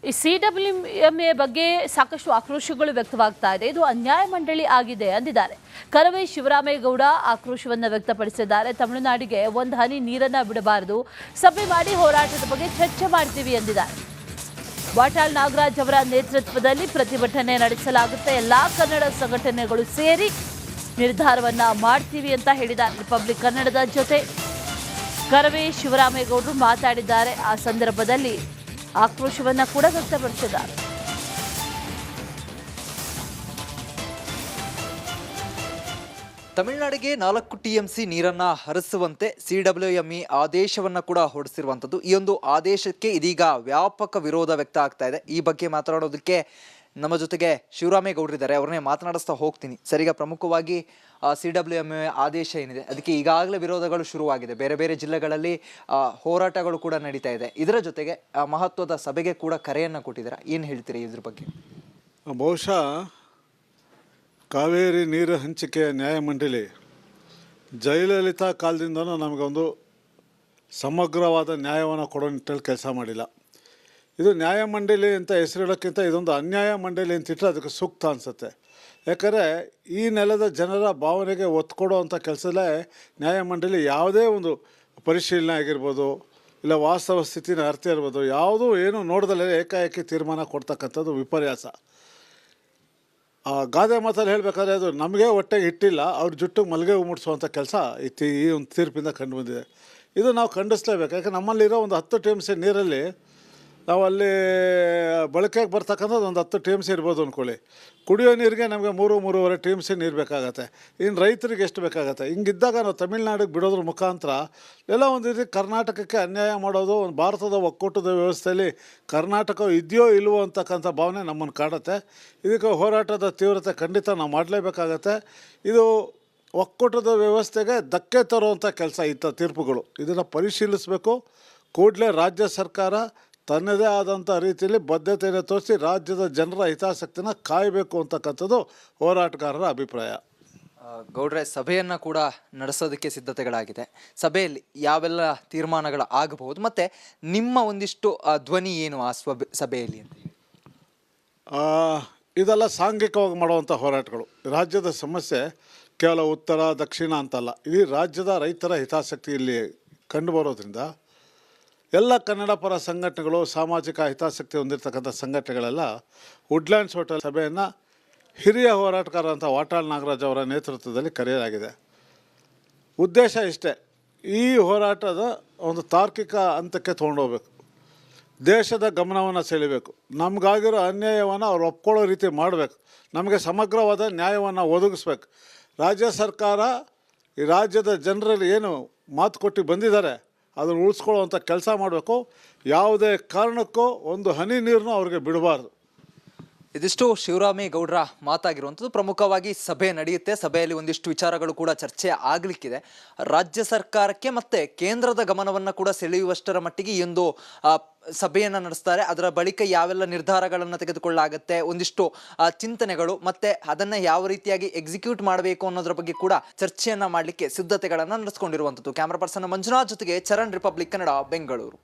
ಈ ಸಿಡಬ್ಲ್ಯೂಎಂಎ ಬಗ್ಗೆ ಸಾಕಷ್ಟು ಆಕ್ರೋಶಗಳು ವ್ಯಕ್ತವಾಗ್ತಾ ಇದೆ. ಇದು ಅನ್ಯಾಯ ಮಂಡಳಿ ಆಗಿದೆ ಅಂದಿದ್ದಾರೆ. ಕರವೇ ಶಿವರಾಮೇಗೌಡ ಆಕ್ರೋಶವನ್ನು ವ್ಯಕ್ತಪಡಿಸಿದ್ದಾರೆ. ತಮಿಳುನಾಡಿಗೆ ಒಂದು ಹನಿ ನೀರನ್ನ ಬಿಡಬಾರದು, ಸಭೆ ಮಾಡಿ ಹೋರಾಟದ ಬಗ್ಗೆ ಚರ್ಚೆ ಮಾಡ್ತೀವಿ ಎಂದಿದ್ದಾರೆ. ವಾಟಾಳ್ ನಾಗರಾಜ್ ಅವರ ನೇತೃತ್ವದಲ್ಲಿ ಪ್ರತಿಭಟನೆ ನಡೆಸಲಾಗುತ್ತೆ. ಎಲ್ಲಾ ಕನ್ನಡ ಸಂಘಟನೆಗಳು ಸೇರಿ ನಿರ್ಧಾರವನ್ನ ಮಾಡ್ತೀವಿ ಅಂತ ಹೇಳಿದ್ದಾರೆ. ರಿಪಬ್ಲಿಕ್ ಕನ್ನಡದ ಜೊತೆ ಕರವೇ ಶಿವರಾಮೇಗೌಡರು ಮಾತಾಡಿದ್ದಾರೆ. ಆ ಸಂದರ್ಭದಲ್ಲಿ ಆಕ್ರೋಶವನ್ನ ಕೂಡ ವ್ಯಕ್ತಪಡಿಸಿದ್ದಾರೆ. ತಮಿಳುನಾಡಿಗೆ 4 TMC ನೀರನ್ನ ಹರಿಸುವಂತೆ CWME ಆದೇಶವನ್ನ ಕೂಡ ಹೊರಡಿಸಿರುವಂಥದ್ದು. ಈ ಒಂದು ಆದೇಶಕ್ಕೆ ಇದೀಗ ವ್ಯಾಪಕ ವಿರೋಧ ವ್ಯಕ್ತ ಆಗ್ತಾ ಇದೆ. ಈ ಬಗ್ಗೆ ಮಾತನಾಡೋದಕ್ಕೆ ನಮ್ಮ ಜೊತೆಗೆ ಶಿವರಾಮೇಗೌಡರಿದ್ದಾರೆ. ಅವ್ರನ್ನೇ ಮಾತನಾಡಿಸ್ತಾ ಹೋಗ್ತೀನಿ. ಸರಿಗ ಪ್ರಮುಖವಾಗಿ CWME ಆದೇಶ ಏನಿದೆ ಅದಕ್ಕೆ ಈಗಾಗಲೇ ವಿರೋಧಗಳು ಶುರುವಾಗಿದೆ. ಬೇರೆ ಬೇರೆ ಜಿಲ್ಲೆಗಳಲ್ಲಿ ಹೋರಾಟಗಳು ಕೂಡ ನಡೀತಾ ಇದೆ. ಇದರ ಜೊತೆಗೆ ಮಹತ್ವದ ಸಭೆಗೆ ಕೂಡ ಕರೆಯನ್ನು ಕೊಟ್ಟಿದ್ದಾರೆ. ಏನು ಹೇಳ್ತೀರಿ ಇದ್ರ ಬಗ್ಗೆ? ಬಹುಶಃ ಕಾವೇರಿ ನೀರು ಹಂಚಿಕೆಯ ನ್ಯಾಯಮಂಡಳಿ ಜಯಲಲಿತಾ ಕಾಲದಿಂದನೂ ನಮಗೊಂದು ಸಮಗ್ರವಾದ ನ್ಯಾಯವನ್ನು ಕೊಡೋ ನಿಟ್ಟಲ್ಲಿ ಕೆಲಸ ಮಾಡಿಲ್ಲ. ಇದು ನ್ಯಾಯಮಂಡಳಿ ಅಂತ ಹೆಸರಿಡೋಕ್ಕಿಂತ ಇದೊಂದು ಅನ್ಯಾಯ ಮಂಡಳಿ ಅಂತಿಟ್ಟರೆ ಅದಕ್ಕೆ ಸೂಕ್ತ ಅನಿಸುತ್ತೆ. ಯಾಕಂದರೆ ಈ ನೆಲದ ಜನರ ಭಾವನೆಗೆ ಒತ್ತು ಕೊಡುವಂಥ ಕೆಲಸದಲ್ಲೇ ನ್ಯಾಯಮಂಡಳಿ ಯಾವುದೇ ಒಂದು ಪರಿಶೀಲನೆ ಆಗಿರ್ಬೋದು, ಇಲ್ಲ ವಾಸ್ತವ ಸ್ಥಿತಿನ ಅರ್ಥ ಇರ್ಬೋದು, ಯಾವುದೂ ಏನು ನೋಡ್ದಲ್ಲೇ ಏಕಾಏಕಿ ತೀರ್ಮಾನ ಕೊಡ್ತಕ್ಕಂಥದ್ದು ವಿಪರ್ಯಾಸ. ಗಾದೆ ಮಾತಲ್ಲಿ ಹೇಳಬೇಕಾದ್ರೆ ಅದು ನಮಗೆ ಹೊಟ್ಟೆಗೆ ಇಟ್ಟಿಲ್ಲ, ಅವ್ರ ಜುಟ್ಟಿಗೆ ಮಲ್ಗೆ ಮುಡಿಸುವಂಥ ಕೆಲಸ ಈ ಒಂದು ತೀರ್ಪಿಂದ ಕಂಡು ಬಂದಿದೆ. ಇದು ನಾವು ಖಂಡಿಸ್ಲೇಬೇಕು. ಯಾಕೆ ನಮ್ಮಲ್ಲಿರೋ ಒಂದು 10 TMC ನೀರಲ್ಲಿ ನಾವು ಅಲ್ಲಿ ಬಳಕೆಗೆ ಬರ್ತಕ್ಕಂಥದ್ದು ಒಂದು 10 TMC ಇರ್ಬೋದು ಅಂದ್ಕೊಳ್ಳಿ. ಕುಡಿಯೋ ನೀರಿಗೆ ನಮಗೆ 3-3.5 TMC ನೀರು ಬೇಕಾಗತ್ತೆ. ಇನ್ನು ರೈತರಿಗೆ ಎಷ್ಟು ಬೇಕಾಗತ್ತೆ? ಹಿಂಗಿದ್ದಾಗ ನಾವು ತಮಿಳ್ನಾಡಿಗೆ ಬಿಡೋದ್ರ ಮುಖಾಂತರ ಎಲ್ಲ ಒಂದು ರೀತಿ ಕರ್ನಾಟಕಕ್ಕೆ ಅನ್ಯಾಯ ಮಾಡೋದು, ಒಂದು ಭಾರತದ ಒಕ್ಕೂಟದ ವ್ಯವಸ್ಥೆಯಲ್ಲಿ ಕರ್ನಾಟಕ ಇದೆಯೋ ಇಲ್ವೋ ಅಂತಕ್ಕಂಥ ಭಾವನೆ ನಮ್ಮನ್ನು ಕಾಡುತ್ತೆ. ಇದಕ್ಕೆ ಹೋರಾಟದ ತೀವ್ರತೆ ಖಂಡಿತ ನಾವು ಮಾಡಲೇಬೇಕಾಗತ್ತೆ. ಇದು ಒಕ್ಕೂಟದ ವ್ಯವಸ್ಥೆಗೆ ಧಕ್ಕೆ ತರುವಂಥ ಕೆಲಸ ಇತ್ತ ತೀರ್ಪುಗಳು. ಇದನ್ನು ಪರಿಶೀಲಿಸಬೇಕು. ಕೂಡಲೇ ರಾಜ್ಯ ಸರ್ಕಾರ ತನ್ನದೇ ಆದಂಥ ರೀತಿಯಲ್ಲಿ ಬದ್ಧತೆಯನ್ನು ತೋರಿಸಿ ರಾಜ್ಯದ ಜನರ ಹಿತಾಸಕ್ತಿನ ಕಾಯಬೇಕು ಅಂತಕ್ಕಂಥದ್ದು ಹೋರಾಟಗಾರರ ಅಭಿಪ್ರಾಯ. ಗೌಡ್ರೆ, ಸಭೆಯನ್ನು ಕೂಡ ನಡೆಸೋದಕ್ಕೆ ಸಿದ್ಧತೆಗಳಾಗಿದೆ. ಸಭೆಯಲ್ಲಿ ಯಾವೆಲ್ಲ ತೀರ್ಮಾನಗಳು ಆಗಬಹುದು ಮತ್ತು ನಿಮ್ಮ ಒಂದಿಷ್ಟು ಧ್ವನಿ ಏನು ಆ ಸಭೆಯಲ್ಲಿ ಅಂತ? ಇದೆಲ್ಲ ಸಾಂಘಿಕವಾಗಿ ಮಾಡುವಂಥ ಹೋರಾಟಗಳು. ರಾಜ್ಯದ ಸಮಸ್ಯೆ ಕೇವಲ ಉತ್ತರ ದಕ್ಷಿಣ ಅಂತಲ್ಲ, ಇಡೀ ರಾಜ್ಯದ ರೈತರ ಹಿತಾಸಕ್ತಿ ಇಲ್ಲಿ ಕಂಡು ಬರೋದ್ರಿಂದ ಎಲ್ಲ ಕನ್ನಡ ಪರ ಸಂಘಟನೆಗಳು, ಸಾಮಾಜಿಕ ಹಿತಾಸಕ್ತಿ ಹೊಂದಿರತಕ್ಕಂಥ ಸಂಘಟನೆಗಳೆಲ್ಲ ವುಡ್ಲ್ಯಾಂಡ್ಸ್ ಹೋಟೆಲ್ ಸಭೆಯನ್ನು ಹಿರಿಯ ಹೋರಾಟಗಾರ ಅಂತ ವಾಟಾಳ್ ನಾಗರಾಜ್ ಅವರ ನೇತೃತ್ವದಲ್ಲಿ ಕರೆಯಲಾಗಿದೆ. ಉದ್ದೇಶ ಇಷ್ಟೇ, ಈ ಹೋರಾಟದ ಒಂದು ತಾರ್ಕಿಕ ಹಂತಕ್ಕೆ ತೊಗೊಂಡೋಗ್ಬೇಕು, ದೇಶದ ಗಮನವನ್ನು ಸೆಳೀಬೇಕು, ನಮಗಾಗಿರೋ ಅನ್ಯಾಯವನ್ನು ಅವ್ರು ಒಪ್ಕೊಳ್ಳೋ ರೀತಿ ಮಾಡಬೇಕು, ನಮಗೆ ಸಮಗ್ರವಾದ ನ್ಯಾಯವನ್ನು ಒದಗಿಸ್ಬೇಕು. ರಾಜ್ಯ ಸರ್ಕಾರ ಈ ರಾಜ್ಯದ ಜನರಲ್ಲಿ ಏನು ಮಾತು ಕೊಟ್ಟು ಬಂದಿದ್ದಾರೆ ಅದನ್ನು ಉಳಿಸ್ಕೊಳ್ಳುವಂಥ ಕೆಲಸ ಮಾಡಬೇಕು. ಯಾವುದೇ ಕಾರಣಕ್ಕೂ ಒಂದು ಹನಿ ನೀರನ್ನು ಅವ್ರಿಗೆ ಬಿಡಬಾರ್ದು. ಇದಿಷ್ಟು ಶಿವರಾಮೇಗೌಡರ ಮಾತಾಗಿರುವಂಥದ್ದು. ಪ್ರಮುಖವಾಗಿ ಸಭೆ ನಡೆಯುತ್ತೆ. ಸಭೆಯಲ್ಲಿ ಒಂದಿಷ್ಟು ವಿಚಾರಗಳು ಕೂಡ ಚರ್ಚೆ ಆಗಲಿಕ್ಕಿದೆ. ರಾಜ್ಯ ಸರ್ಕಾರಕ್ಕೆ ಮತ್ತು ಕೇಂದ್ರದ ಗಮನವನ್ನು ಕೂಡ ಸೆಳೆಯುವಷ್ಟರ ಮಟ್ಟಿಗೆ ಈ ಒಂದು ಸಭೆಯನ್ನು ನಡೆಸ್ತಾರೆ. ಅದರ ಬಳಿಕ ಯಾವೆಲ್ಲ ನಿರ್ಧಾರಗಳನ್ನು ತೆಗೆದುಕೊಳ್ಳಾಗುತ್ತೆ, ಒಂದಿಷ್ಟು ಚಿಂತನೆಗಳು ಮತ್ತು ಅದನ್ನು ಯಾವ ರೀತಿಯಾಗಿ ಎಕ್ಸಿಕ್ಯೂಟ್ ಮಾಡಬೇಕು ಅನ್ನೋದ್ರ ಬಗ್ಗೆ ಕೂಡ ಚರ್ಚೆಯನ್ನು ಮಾಡಲಿಕ್ಕೆ ಸಿದ್ಧತೆಗಳನ್ನು ನಡೆಸ್ಕೊಂಡಿರುವಂಥದ್ದು. ಕ್ಯಾಮ್ರಾ ಪರ್ಸನ್ ಮಂಜುನಾಥ್ ಜೊತೆಗೆ ಚರಣ್, ರಿಪಬ್ಲಿಕ್ ಕನ್ನಡ, ಬೆಂಗಳೂರು.